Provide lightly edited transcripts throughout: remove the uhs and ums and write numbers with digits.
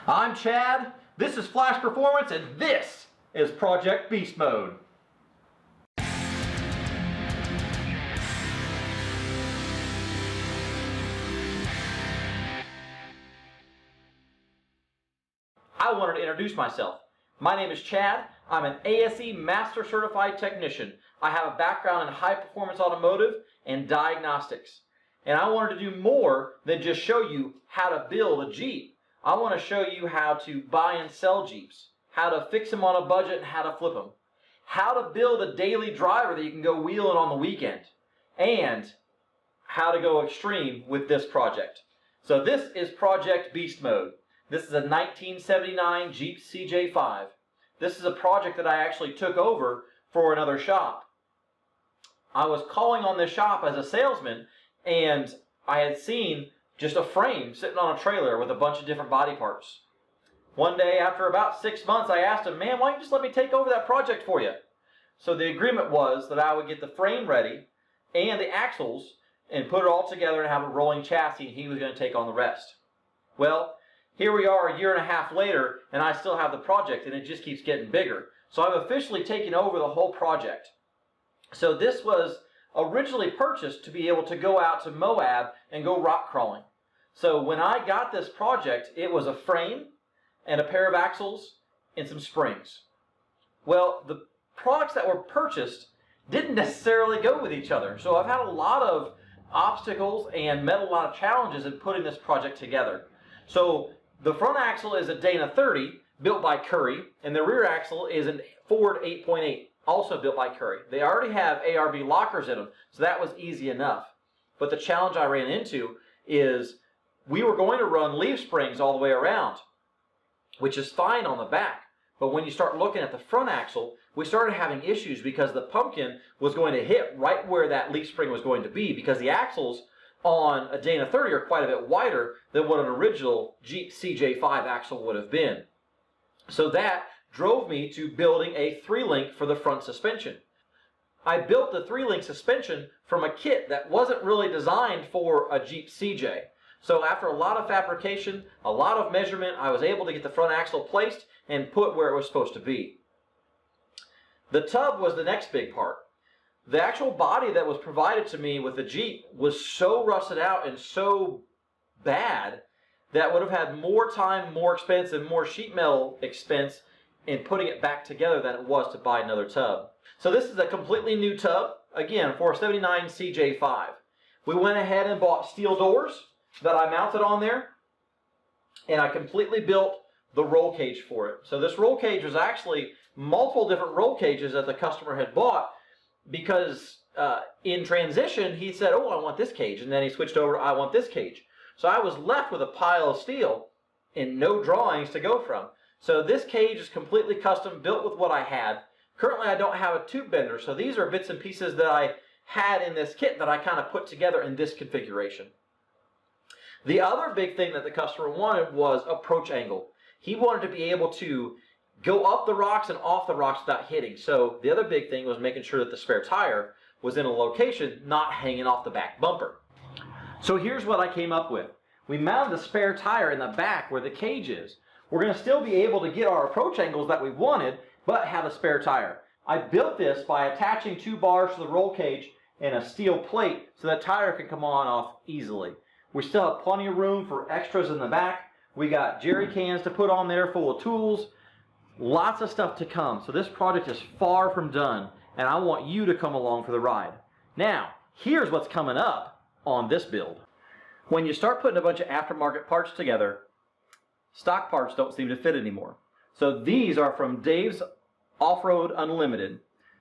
I'm Chad, this is Flash Performance, and this is Project Beast Mode. I wanted to introduce myself. My name is Chad. I'm an ASE Master Certified Technician. I have a background in high performance automotive and diagnostics. And I wanted to do more than just show you how to build a Jeep. I want to show you how to buy and sell Jeeps, how to fix them on a budget and how to flip them, how to build a daily driver that you can go wheeling on the weekend, and how to go extreme with this project. So this is Project Beast Mode. This is a 1979 Jeep CJ5. This is a project that I actually took over for another shop. I was calling on this shop as a salesman, and I had seen just a frame sitting on a trailer with a bunch of different body parts. One day, after about 6 months, I asked him, "Man, why don't you just let me take over that project for you?" So the agreement was that I would get the frame ready and the axles and put it all together and have a rolling chassis, and he was going to take on the rest. Well, here we are a year and a half later, and I still have the project, and it just keeps getting bigger. So I've officially taken over the whole project. So this was originally purchased to be able to go out to Moab and go rock crawling. So when I got this project, it was a frame and a pair of axles and some springs. Well, the products that were purchased didn't necessarily go with each other. So I've had a lot of obstacles and met a lot of challenges in putting this project together. So the front axle is a Dana 30 built by Curry, and the rear axle is a Ford 8.8. also built by Curry. They already have ARB lockers in them, so that was easy enough. But the challenge I ran into is we were going to run leaf springs all the way around, which is fine on the back. But when you start looking at the front axle, we started having issues because the pumpkin was going to hit right where that leaf spring was going to be, because the axles on a Dana 30 are quite a bit wider than what an original Jeep CJ5 axle would have been. So that drove me to building a 3-link for the front suspension. I built the 3-link suspension from a kit that wasn't really designed for a Jeep CJ. So after a lot of fabrication, a lot of measurement, I was able to get the front axle placed and put where it was supposed to be. The tub was the next big part. The actual body that was provided to me with the Jeep was so rusted out and so bad that would have had more time, more expense, and more sheet metal expense in putting it back together than it was to buy another tub. So this is a completely new tub, again, for a 79 CJ5. We went ahead and bought steel doors that I mounted on there, and I completely built the roll cage for it. So this roll cage was actually multiple different roll cages that the customer had bought, because in transition he said, "Oh, I want this cage," and then he switched over, "I want this cage." So I was left with a pile of steel and no drawings to go from. So this cage is completely custom, built with what I had. Currently I don't have a tube bender, so these are bits and pieces that I had in this kit that I kind of put together in this configuration. The other big thing that the customer wanted was approach angle. He wanted to be able to go up the rocks and off the rocks without hitting. So the other big thing was making sure that the spare tire was in a location not hanging off the back bumper. So here's what I came up with. We mounted the spare tire in the back where the cage is. We're going to still be able to get our approach angles that we wanted, but have a spare tire. I built this by attaching 2 bars to the roll cage and a steel plate so that tire can come on and off easily. We still have plenty of room for extras in the back. We got jerry cans to put on there full of tools. Lots of stuff to come. So this project is far from done, and I want you to come along for the ride. Now, here's what's coming up on this build. When you start putting a bunch of aftermarket parts together, stock parts don't seem to fit anymore. So these are from Dave's Off-Road Unlimited.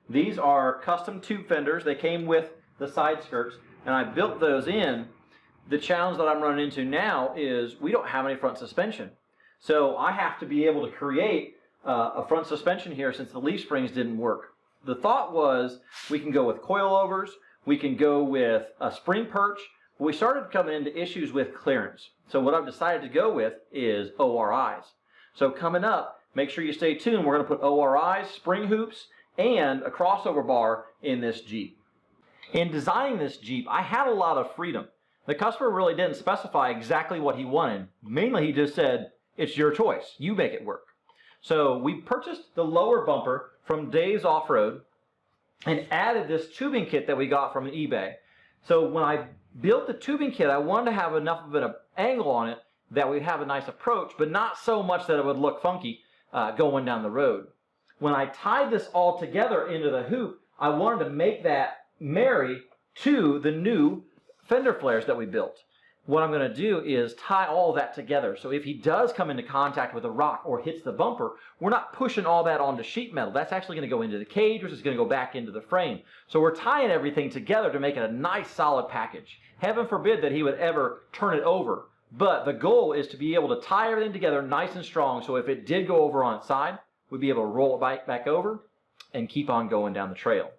These are custom tube fenders. They came with the side skirts, and I built those in. The challenge that I'm running into now is we don't have any front suspension. So I have to be able to create a front suspension here since the leaf springs didn't work. The thought was we can go with coilovers, we can go with a spring perch, but we started coming into issues with clearance. So what I've decided to go with is ORIs. So coming up, make sure you stay tuned. We're going to put ORIs, spring hoops, and a crossover bar in this Jeep. In designing this Jeep, I had a lot of freedom. The customer really didn't specify exactly what he wanted. Mainly he just said, It's your choice. You make it work. So we purchased the lower bumper from Dave's Off-Road and added this tubing kit that we got from eBay. So when I built the tubing kit, I wanted to have enough of an angle on it that we'd have a nice approach, but not so much that it would look funky going down the road. When I tied this all together into the hoop, I wanted to make that marry to the new fender flares that we built. What I'm going to do is tie all that together. So if he does come into contact with a rock or hits the bumper, we're not pushing all that onto sheet metal. That's actually going to go into the cage, which is going to go back into the frame. So we're tying everything together to make it a nice solid package. Heaven forbid that he would ever turn it over. But the goal is to be able to tie everything together nice and strong, so if it did go over on its side, we'd be able to roll it back over and keep on going down the trail.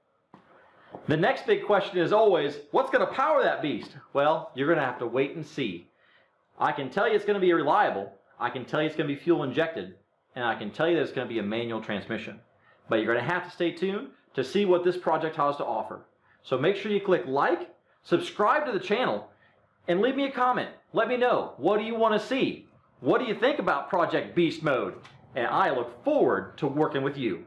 The next big question is always, what's going to power that beast? Well, you're going to have to wait and see. I can tell you it's going to be reliable, I can tell you it's going to be fuel injected, and I can tell you that it's going to be a manual transmission. But you're going to have to stay tuned to see what this project has to offer. So make sure you click like, subscribe to the channel, and leave me a comment. Let me know, what do you want to see? What do you think about Project Beast Mode? And I look forward to working with you.